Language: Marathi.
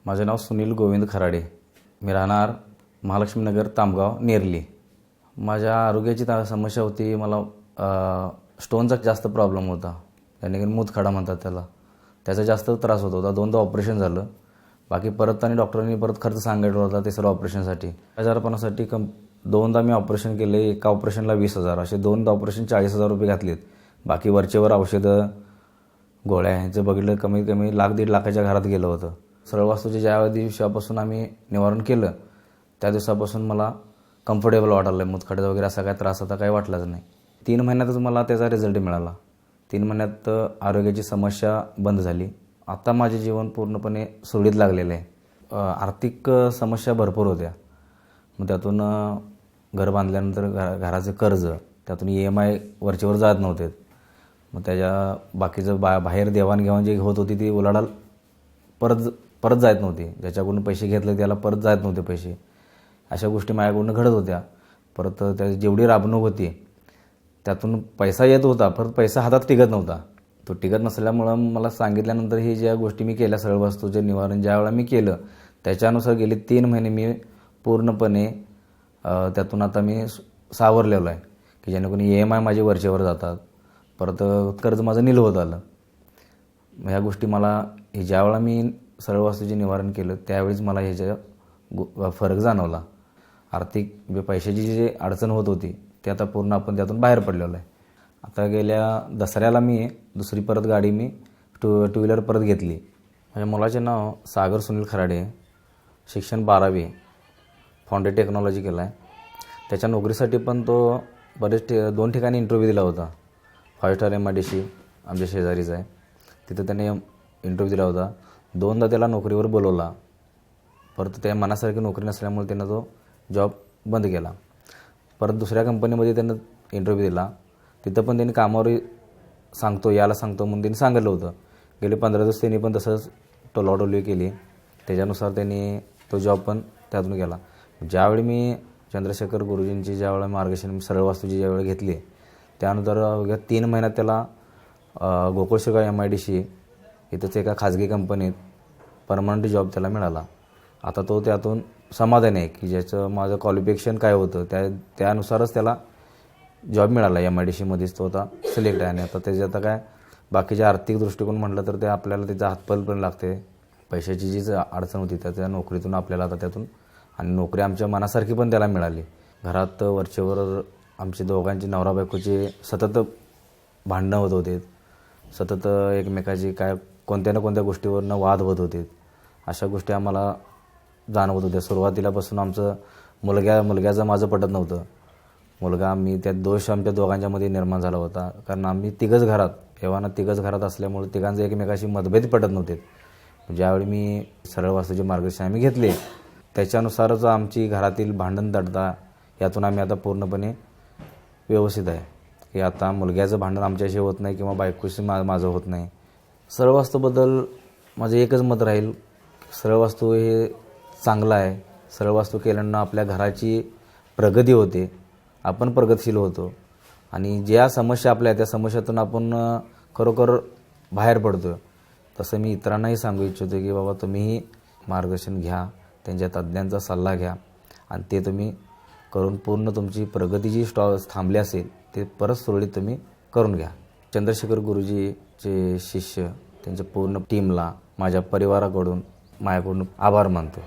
माझे नाव सुनील गोविंद खराडे. मी राहणार महालक्ष्मी नगर, तामगाव, नेरली. माझ्या आरोग्याची समस्या होती. मला स्टोनचा जास्त प्रॉब्लेम होता. त्याने मूतखडा म्हणतात त्याला. त्याचा जास्त त्रास होत होता. 2दा ऑपरेशन झालं. बाकी परत आणि डॉक्टरांनी परत खर्च सांगितला होता तिसऱ्या ऑपरेशनसाठी. आजारपणासाठी 2दा मी ऑपरेशन केले. एका ऑपरेशनला 20,000, असे 2दा ऑपरेशन 40,000 रुपये घातलेत. बाकी वरचेवर औषधं गोळ्या ह्यांचं बघितलं कमीत कमी 1,00,000-1.5 लाखाच्या घरात गेलं होतं. सरळ वास्तूचे ज्या दिवसापासून आम्ही निवारण केलं त्या दिवसापासून मला कम्फर्टेबल वाटायला. मूतखड्याचा वगैरे असा काय त्रास होता, काही वाटलाच नाही. 3 महिन्यातच मला त्याचा रिझल्ट मिळाला. 3 महिन्यात आरोग्याची समस्या बंद झाली. आता माझे जीवन पूर्णपणे सुरळीत लागलेलं आहे. आर्थिक समस्या भरपूर होत्या. मग त्यातून घर बांधल्यानंतर घराचं कर्ज, त्यातून EMI वरचेवर जात नव्हते. मग त्याच्या बाकीचं बाहेर देवाणघेवाण जे होत होती ती उलाढाल परत जात नव्हती. ज्याच्याकडून पैसे घेतले त्याला परत जात नव्हते पैसे. अशा गोष्टी माझ्याकडून घडत होत्या. परत त्या जेवढी राबणूक होती त्यातून पैसा येत होता, परत पैसा हातात टिकत नव्हता. तो टिकत नसल्यामुळं मला सांगितल्यानंतर ही ज्या गोष्टी मी केल्या, सरळ वास्तूचे निवारण ज्या वेळा मी केलं त्याच्यानुसार गेले 3 महिने मी पूर्णपणे त्यातून आता मी सावरलेलो आहे की जेणेकरून EMI माझे वरचेवर जातात. परत कर्ज माझं नील होत आलं. ह्या गोष्टी मला ज्या वेळा मी सरळ वास्तूचे निवारण केलं त्यावेळीच मला ह्याच्या फरक जाणवला. आर्थिक पैशाची जी अडचण होत होती ते आता पूर्ण आपण त्यातून बाहेर पडलेलो आहे. आता गेल्या दसऱ्याला मी दुसरी परत गाडी मी टू व्हीलर परत घेतली. माझ्या मुलाचे नाव सागर सुनील खराडे. शिक्षण 12वी फाउंडेड टेक्नॉलॉजी केलं आहे. त्याच्या नोकरीसाठी पण तो बरेच 2 ठिकाणी इंटरव्ह्यू दिला होता. 5 स्टार MIDC आमच्या शेजारीच आहे, तिथं त्याने इंटरव्ह्यू दिला होता. 2दा त्याला नोकरीवर बोलवला. परत त्या मनासारखी नोकरी नसल्यामुळे त्यानं तो जॉब बंद केला. परत दुसऱ्या कंपनीमध्ये त्यानं इंटरव्ह्यू दिला. तिथं पण त्यांनी कामावर याला सांगतो म्हणून त्यांनी सांगितलं होतं. गेले 15 दिवस त्यांनी पण तसंच टोलाटोली केली. त्याच्यानुसार त्यांनी तो जॉब पण त्यातून गेला. ज्यावेळी मी चंद्रशेखर गुरुजींची ज्यावेळेला मार्गदर्शन सरळ वास्तूची ज्यावेळी घेतली त्यानंतर 3 महिन्यात त्याला गोकुळशेगाव MIDC इथंच एका खाजगी कंपनीत परमनंट जॉब त्याला मिळाला. आता तो त्यातून समाधानी आहे की ज्याचं माझं क्वालिफिकेशन काय होतं त्यानुसारच त्याला जॉब मिळाला. MIDCमध्येच तो आता सिलेक्ट आहे. आणि आता त्याचे आता काय बाकीच्या आर्थिक दृष्टिकोन म्हटलं तर ते आपल्याला त्याचा हातपाल पण लागते. पैशाची जीच अडचण होती त्या नोकरीतून आपल्याला आता त्यातून, आणि नोकरी आमच्या मनासारखी पण त्याला मिळाली. घरात वरचेवर आमचे दोघांची नवरा बायकोचे सतत भांडणं होत होते. सतत एकमेकाची कोणत्या ना कोणत्या गोष्टीवरनं वाद होत होते. अशा गोष्टी आम्हाला जाणवत होत्या. सुरुवातीलापासून आमचं मुलग्याचं माझं पटत नव्हतं. त्यात दोष आमच्या दोघांच्यामध्ये निर्माण झाला होता. कारण आम्ही तिघंच घरात असल्यामुळे तिघांचं एकमेकाशी मतभेद पटत नव्हते. ज्यावेळी मी सरळ वास्तूचे मार्गदर्शन आम्ही घेतले त्याच्यानुसारच आमची घरातील भांडण तडता यातून आम्ही आता पूर्णपणे व्यवस्थित आहे की आता मुलग्याचं भांडण आमच्याशी होत नाही किंवा बायकोशी माझं होत नाही. सरळ वास्तूबद्दल माझं एकच मत राहील, सरळ वास्तू हे चांगलं आहे. सरळ वास्तू केल्यानं आपल्या घराची प्रगती होते, आपण प्रगतशील होतो आणि ज्या समस्या आपल्या त्या समस्यातून आपण खरोखर बाहेर पडतो. तसं मी इतरांनाही सांगू इच्छितो की बाबा तुम्हीही मार्गदर्शन घ्या, त्यांच्या तज्ज्ञांचा सल्ला घ्या आणि ते तुम्ही करून पूर्ण तुमची प्रगती जी थांबली असेल ते परत सुरळीत तुम्ही करून घ्या. चंद्रशेखर गुरुजीचे शिष्य त्यांच्या पूर्ण टीमला माझ्या परिवाराकडून माझ्याकडून आभार मानतो.